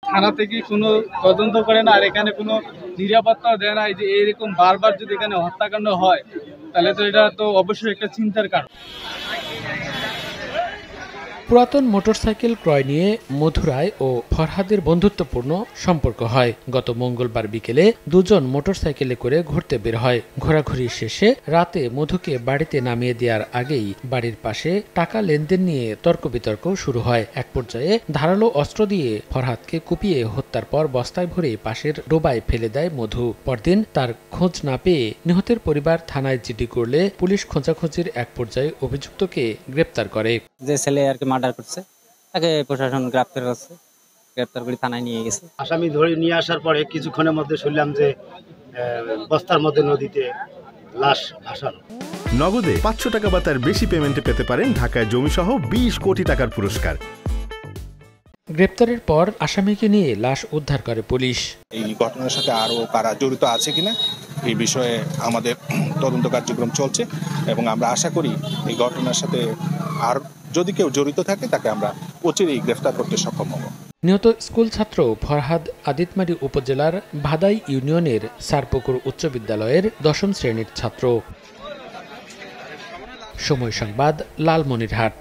থানা থেকে কোনো তদন্ত করে না, আর এখানে কোনো নিরাপত্তাও দেয় না। যে এরকম বারবার যদি এখানে হত্যাকাণ্ড হয় তাহলে তো এটা তো অবশ্যই একটা চিন্তার কারণ। পুরাতন মোটরসাইকেল ক্রয় নিয়ে মধুরায় ও ফরহাদের বন্ধুত্বপূর্ণ সম্পর্ক হয়। গত মঙ্গলবার বিকেলে দুজন মোটরসাইকেলে করে ঘুরতে বের হয়। ঘোরাঘুরি শেষে রাতে মধুকে বাড়িতে নামিয়ে দেওয়ার আগেই বাড়ির পাশে টাকা লেনদেন নিয়ে তর্ক বিতর্ক শুরু হয়। এক পর্যায়ে ধারালো অস্ত্র দিয়ে ফরহাদকে কুপিয়ে হত্যার পর বস্তায় ভরে পাশের ডোবায় ফেলে দেয় মধু। পরদিন তার খোঁজ না পেয়ে নিহতের পরিবার থানায় জিডি করলে পুলিশ খোঁজাখুঁজির এক পর্যায়ে অভিযুক্তকে গ্রেপ্তার করে। যে ছেলে আর কি মার্ডার করছে তাকে প্রশাসন গ্রেপ্তার করছে, গ্রেপ্তার করে থানায় নিয়ে গেছে। আসামি ধরে নিয়ে আসার পরে কিছুক্ষণের মধ্যে শুনলাম যে বস্তার মধ্যে নদীতে লাশ ভাসানো। নগদে 500 টাকা বা তার বেশি পেমেন্টে পেতে পারেন ঢাকায় জমিসহ 20 কোটি টাকার পুরস্কার। গ্রেপ্তারের পর আসামিকে নিয়ে লাশ উদ্ধার করে পুলিশ। এই ঘটনার সাথে আরো কারা জড়িত আছে কিনা এই বিষয়ে আমাদের তদন্ত কার্যক্রম চলছে এবং আমরা আশা করি এই ঘটনার সাথে আর যদি কেউ জড়িত থাকে তাকে আমরা অচিরেই গ্রেফতার করতে সক্ষম হব। নিহত স্কুল ছাত্র ফরহাদ আদিতমারি উপজেলার ভাদাই ইউনিয়নের সারপুকুর উচ্চ বিদ্যালয়ের 10ম শ্রেণীর ছাত্র। সময় সংবাদ, লালমনিরহাট।